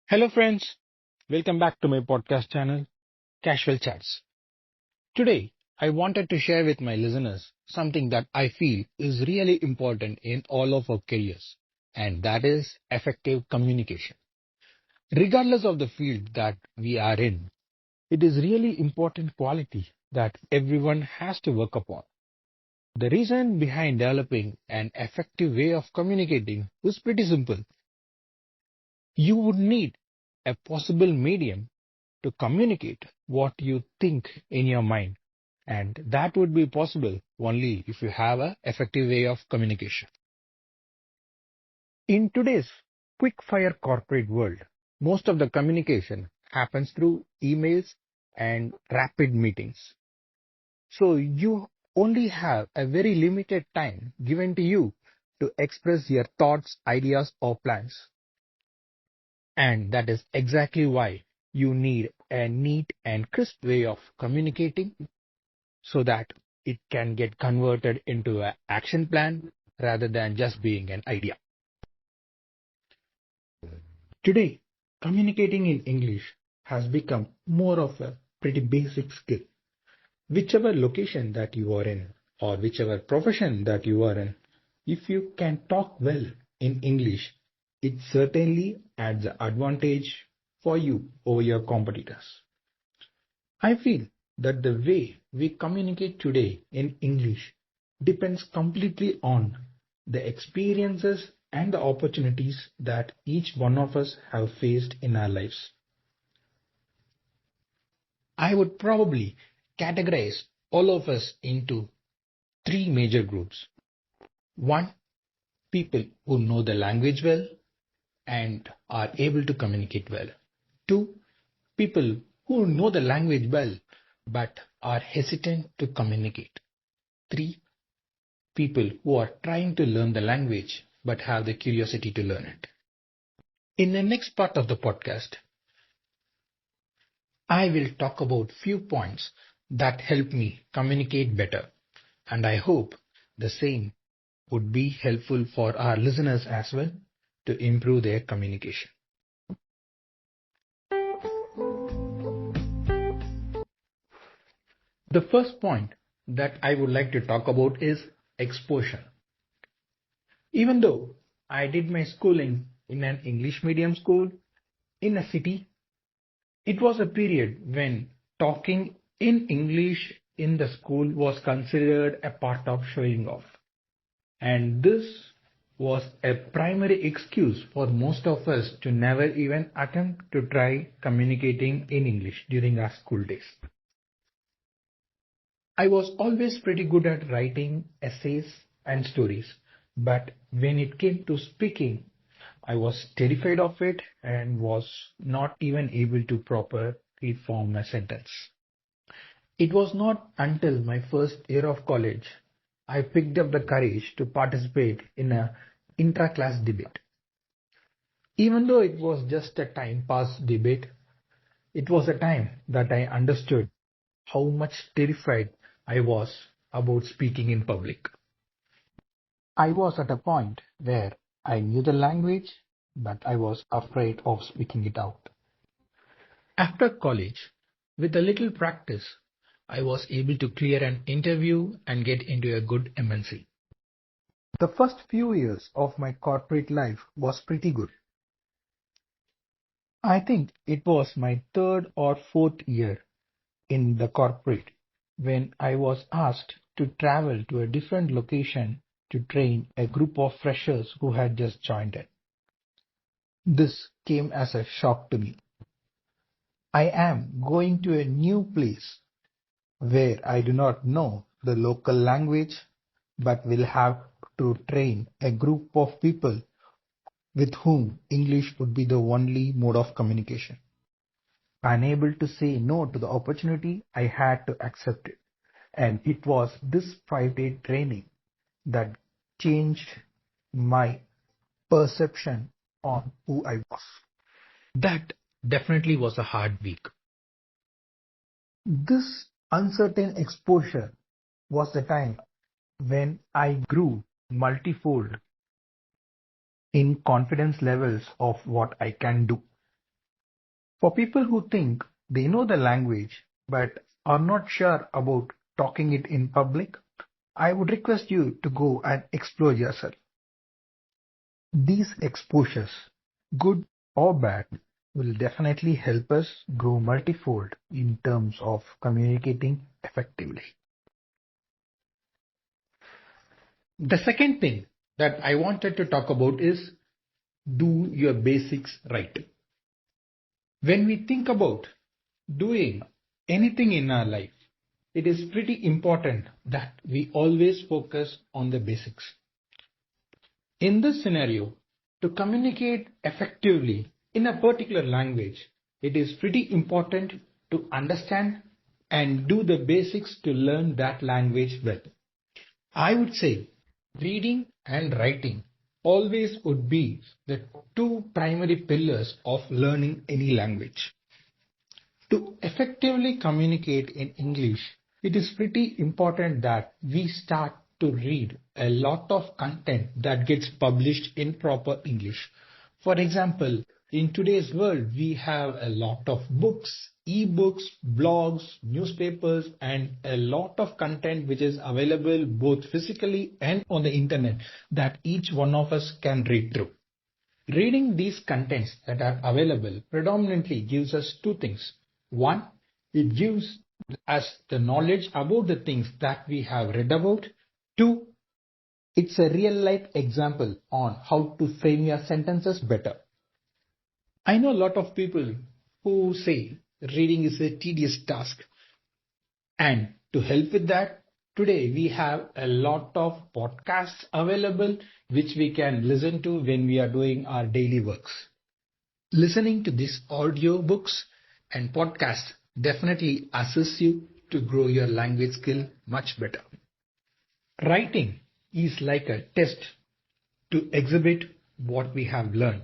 Hello, friends. Welcome back to my podcast channel, Casual Chats. Today, I wanted to share with my listeners something that I feel is really important in all of our careers, and that is effective communication. Regardless of the field that we are in, it is really important quality that everyone has to work upon. The reason behind developing an effective way of communicating is pretty simple. You would need a possible medium to communicate what you think in your mind. And that would be possible only if you have an effective way of communication. In today's quick fire corporate world, most of the communication happens through emails and rapid meetings. So you only have a very limited time given to you to express your thoughts, ideas, or plans. And that is exactly why you need a neat and crisp way of communicating so that it can get converted into an action plan rather than just being an idea. Today, communicating in English has become more of a pretty basic skill. Whichever location that you are in or whichever profession that you are in, if you can talk well in English, it certainly adds an advantage for you over your competitors. I feel that the way we communicate today in English depends completely on the experiences and the opportunities that each one of us have faced in our lives. I would probably categorize all of us into three major groups. One, people who know the language well and are able to communicate well. Two, people who know the language well but are hesitant to communicate. Three, people who are trying to learn the language but have the curiosity to learn it. In the next part of the podcast, I will talk about few points that help me communicate better, and I hope the same would be helpful for our listeners as well to improve their communication. The first point that I would like to talk about is exposure. Even though I did my schooling in an English medium school in a city, it was a period when talking in English in the school was considered a part of showing off. And this was a primary excuse for most of us to never even attempt to try communicating in English during our school days. I was always pretty good at writing essays and stories, but when it came to speaking, I was terrified of it and was not even able to properly form a sentence. It was not until my first year of college I picked up the courage to participate in a intra-class debate. Even though it was just a time pass debate, it was a time that I understood how much terrified I was about speaking in public. I was at a point where I knew the language, but I was afraid of speaking it out. After college, with a little practice, I was able to clear an interview and get into a good MNC. The first few years of my corporate life was pretty good. I think it was my third or fourth year in the corporate when I was asked to travel to a different location to train a group of freshers who had just joined it. This came as a shock to me. I am going to a new place where I do not know the local language but will have to train a group of people with whom English would be the only mode of communication. Unable to say no to the opportunity, I had to accept it. And it was this 5-day training that changed my perception on who I was. That definitely was a hard week. This uncertain exposure was the time when I grew multifold in confidence levels of what I can do. For people who think they know the language but are not sure about talking it in public, I would request you to go and explore yourself. These exposures, good or bad, will definitely help us grow multifold in terms of communicating effectively. The second thing that I wanted to talk about is do your basics right. When we think about doing anything in our life, it is pretty important that we always focus on the basics. In this scenario, to communicate effectively in a particular language, it is pretty important to understand and do the basics to learn that language well. I would say reading and writing always would be the two primary pillars of learning any language. To effectively communicate in English, it is pretty important that we start to read a lot of content that gets published in proper English. For example, in today's world, we have a lot of books, e-books, blogs, newspapers, and a lot of content which is available both physically and on the internet that each one of us can read through. Reading these contents that are available predominantly gives us two things. One, it gives us the knowledge about the things that we have read about. Two, it's a real life example on how to frame your sentences better. I know a lot of people who say reading is a tedious task. And to help with that, today we have a lot of podcasts available which we can listen to when we are doing our daily works. Listening to these audio books and podcasts definitely assists you to grow your language skill much better. Writing is like a test to exhibit what we have learned.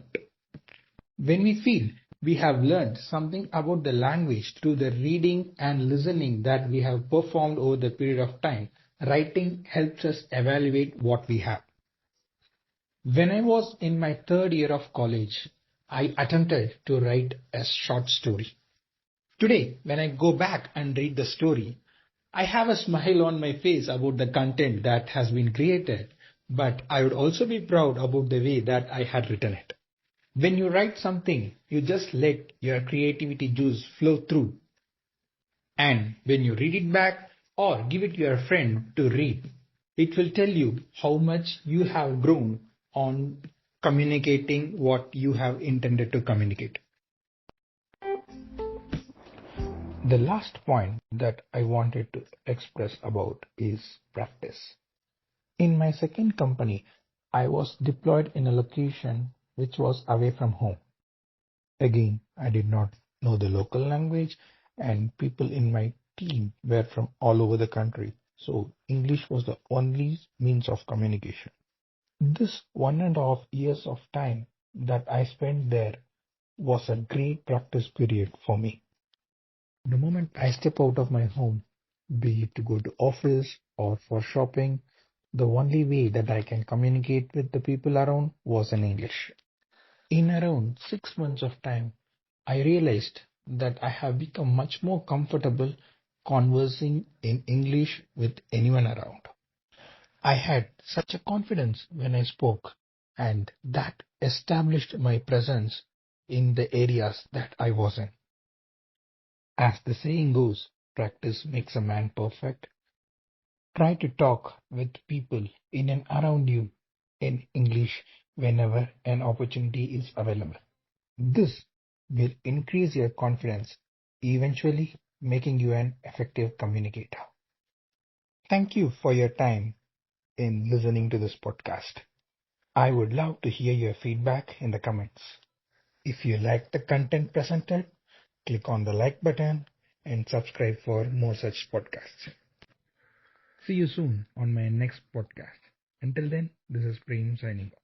When we feel we have learned something about the language through the reading and listening that we have performed over the period of time, writing helps us evaluate what we have. When I was in my third year of college, I attempted to write a short story. Today, when I go back and read the story, I have a smile on my face about the content that has been created, but I would also be proud about the way that I had written it. When you write something, you just let your creativity juice flow through. And when you read it back or give it to your friend to read, it will tell you how much you have grown on communicating what you have intended to communicate. The last point that I wanted to express about is practice. In my second company, I was deployed in a location which was away from home. Again, I did not know the local language, and people in my team were from all over the country, so English was the only means of communication. This 1.5 years of time that I spent there was a great practice period for me. The moment I step out of my home, be it to go to office or for shopping, the only way that I can communicate with the people around was in English. In around 6 months of time, I realized that I have become much more comfortable conversing in English with anyone around. I had such a confidence when I spoke, and that established my presence in the areas that I was in. As the saying goes, practice makes a man perfect. Try to talk with people in and around you in English whenever an opportunity is available. This will increase your confidence, eventually making you an effective communicator. Thank you for your time in listening to this podcast. I would love to hear your feedback in the comments. If you like the content presented, click on the like button and subscribe for more such podcasts. See you soon on my next podcast. Until then, this is Prem signing off.